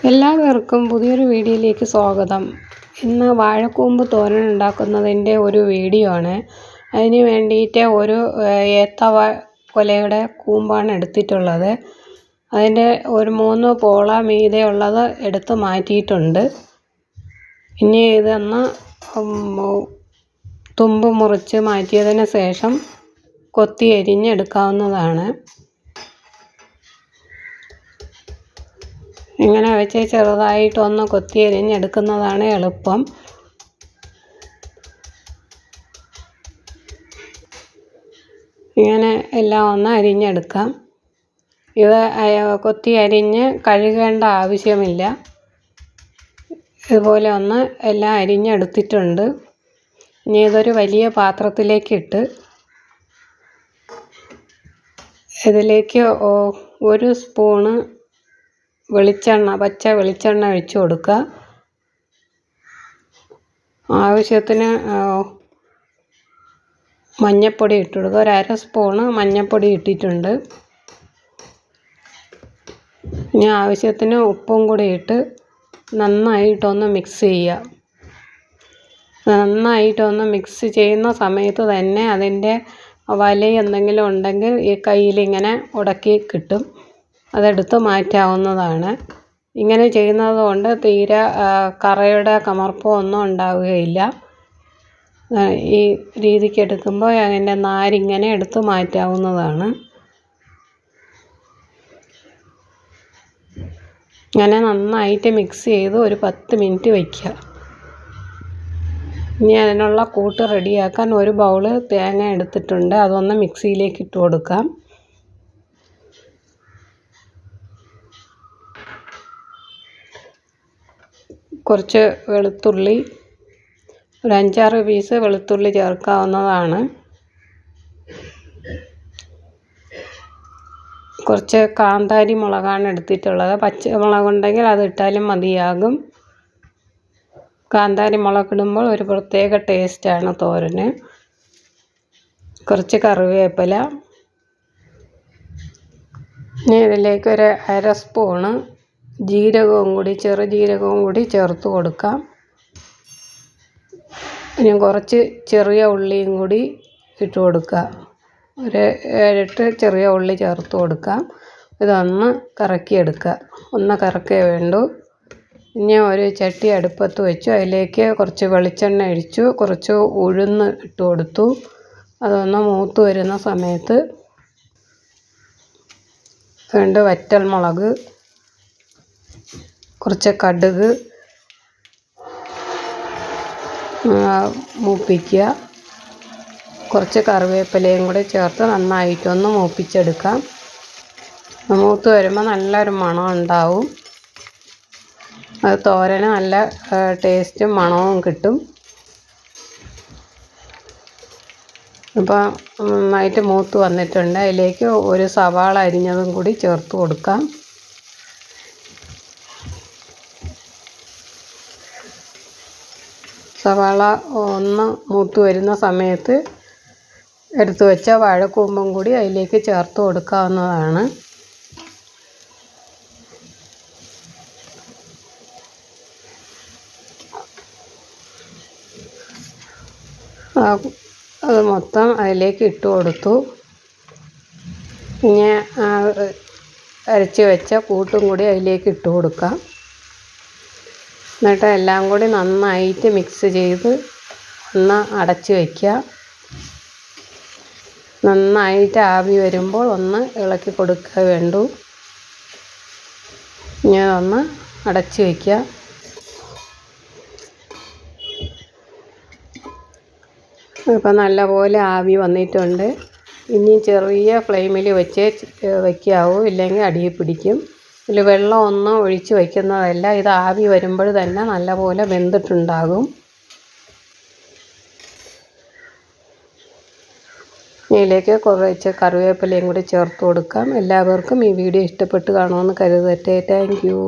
എല്ലാവർക്കും പുതിയൊരു വീഡിയോയിലേക്ക് സ്വാഗതം. ഇന്ന് വാഴക്കൂമ്പ് തോരൻ ഉണ്ടാക്കുന്നതിൻ്റെ ഒരു വീഡിയോ ആണ്. അതിന് വേണ്ടിയിട്ട് ഒരു കൊലയുടെ കൂമ്പാണ് എടുത്തിട്ടുള്ളത്. അതിൻ്റെ ഒരു 3 പോള മീതെ ഉള്ളത് എടുത്ത് മാറ്റിയിട്ടുണ്ട്. ഇനി ഇതൊന്ന് തുമ്പ് മുറിച്ച് മാറ്റിയതിന് ശേഷം കൊത്തി അരിഞ്ഞെടുക്കാവുന്നതാണ്. ഇങ്ങനെ വെച്ച് ചെറുതായിട്ടൊന്ന് കൊത്തി അരിഞ്ഞെടുക്കുന്നതാണ് എളുപ്പം. ഇങ്ങനെ എല്ലാം ഒന്ന് അരിഞ്ഞെടുക്കാം. ഇത് കൊത്തി അരിഞ്ഞ് കഴുകേണ്ട ആവശ്യമില്ല. ഇതുപോലെ ഒന്ന് എല്ലാം അരിഞ്ഞെടുത്തിട്ടുണ്ട്. ഇനി ഇതൊരു വലിയ പാത്രത്തിലേക്കിട്ട് ഇതിലേക്ക് 1 സ്പൂണ് പച്ച വെളിച്ചെണ്ണ ഒഴിച്ച് കൊടുക്കുക. ആവശ്യത്തിന് മഞ്ഞൾപ്പൊടി ഇട്ട് കൊടുക്കുക. 1/2 സ്പൂണ് മഞ്ഞൾപ്പൊടി ഇട്ടിട്ടുണ്ട്. ഇനി ആവശ്യത്തിന് ഉപ്പും കൂടി ഇട്ട് നന്നായിട്ടൊന്ന് മിക്സ് ചെയ്യുക. നന്നായിട്ടൊന്ന് മിക്സ് ചെയ്യുന്ന സമയത്ത് തന്നെ അതിൻ്റെ വല എന്തെങ്കിലും ഉണ്ടെങ്കിൽ ഈ കയ്യിലിങ്ങനെ ഉടക്കി കിട്ടും. അതെടുത്ത് മാറ്റാവുന്നതാണ്. ഇങ്ങനെ ചെയ്യുന്നത് കൊണ്ട് തീരെ കറയുടെ കമർപ്പോ ഒന്നും ഉണ്ടാവുകയില്ല. ഈ രീതിക്ക് എടുക്കുമ്പോൾ അതിൻ്റെ നാരിങ്ങനെ എടുത്ത് മാറ്റാവുന്നതാണ്. ഇങ്ങനെ നന്നായിട്ട് മിക്സ് ചെയ്ത് ഒരു 10 മിനിറ്റ് വയ്ക്കുക. ഇനി അതിനുള്ള കൂട്ട് റെഡിയാക്കാൻ 1 ബൗള് തേങ്ങ എടുത്തിട്ടുണ്ട്. അതൊന്ന് മിക്സിയിലേക്ക് ഇട്ട് കൊടുക്കാം. കുറച്ച് വെളുത്തുള്ളി, ഒരു 5-6 പീസ് വെളുത്തുള്ളി ചേർക്കാവുന്നതാണ്. കുറച്ച് കാന്താരി മുളകാണ് എടുത്തിട്ടുള്ളത്. പച്ചമുളകുണ്ടെങ്കിൽ അത് ഇട്ടാലും മതിയാകും. കാന്താരി മുളക് ഇടുമ്പോൾ ഒരു പ്രത്യേക ടേസ്റ്റാണ് തോരന്. കുറച്ച് കറിവേപ്പില. ഇനി ഇതിലേക്ക് ഒരു 1/2 സ്പൂണ് ചെറുജീരകവും കൂടി ചേർത്ത് കൊടുക്കാം. ഇനി കുറച്ച് ചെറിയ ഉള്ളിയും കൂടി ഇട്ട് കൊടുക്കുക. ഒരു 7-8 ചെറിയ ഉള്ളി ചേർത്ത് കൊടുക്കാം. ഇതൊന്ന് കറക്കിയെടുക്കുക. ഒന്ന് കറക്കേ വേണ്ടൂ. ഇനി ഒരു ചട്ടി അടുപ്പത്ത് വെച്ചു. അതിലേക്ക് കുറച്ച് വെളിച്ചെണ്ണ ഒഴിച്ചു. കുറച്ച് ഉഴുന്ന് ഇട്ട് കൊടുത്തു. അതൊന്ന് മൂത്ത് വരുന്ന സമയത്ത് 2 വറ്റൽമുളക്, കുറച്ച് കടുക് മൂപ്പിക്കുക. കുറച്ച് കറിവേപ്പിലയും കൂടി ചേർത്ത് നന്നായിട്ടൊന്ന് മൂപ്പിച്ചെടുക്കാം. മൂത്ത് വരുമ്പോൾ നല്ലൊരു മണം ഉണ്ടാവും. അത് തോരന് നല്ല ടേസ്റ്റും മണവും കിട്ടും. ഇപ്പോൾ നന്നായിട്ട് മൂത്ത് വന്നിട്ടുണ്ട്. അതിലേക്ക് ഒരു സവാള അരിഞ്ഞതും കൂടി ചേർത്ത് കൊടുക്കാം. സവാള ഒന്ന് മൂത്ത് വരുന്ന സമയത്ത് എടുത്തു വെച്ച വാഴക്കൂമ്പും കൂടി അതിലേക്ക് ചേർത്ത് കൊടുക്കാവുന്നതാണ്. അത് മൊത്തം അതിലേക്ക് ഇട്ട് കൊടുത്തു. ഇനി അരച്ച് വെച്ച കൂട്ടും കൂടി അതിലേക്ക് ഇട്ട് കൊടുക്കാം. എന്നിട്ട് എല്ലാം കൂടി നന്നായിട്ട് മിക്സ് ചെയ്ത് ഒന്ന് അടച്ച് വയ്ക്കുക. നന്നായിട്ട് ആവി വരുമ്പോൾ ഒന്ന് ഇളക്കി കൊടുക്കുക വേണ്ടൂ. ഇനി ഒന്ന് അടച്ച് വയ്ക്കുക. ഇപ്പം നല്ലപോലെ ആവി വന്നിട്ടുണ്ട്. ഇനി ചെറിയ ഫ്ലെയിമിൽ വയ്ക്കാവൂ, ഇല്ലെങ്കിൽ അടിയിൽ പിടിക്കും. ഇതിൽ വെള്ളം ഒന്നും ഒഴിച്ച് വയ്ക്കുന്നതല്ല. ഇത് ആവി വരുമ്പോൾ തന്നെ നല്ലപോലെ വെന്തിട്ടുണ്ടാകും. ഇതിലേക്ക് കുറച്ച് കറിവേപ്പിലയും കൂടി ചേർത്ത് കൊടുക്കാം. എല്ലാവർക്കും ഈ വീഡിയോ ഇഷ്ടപ്പെട്ട് കാണുമെന്ന് കരുതട്ടെ. Thank you.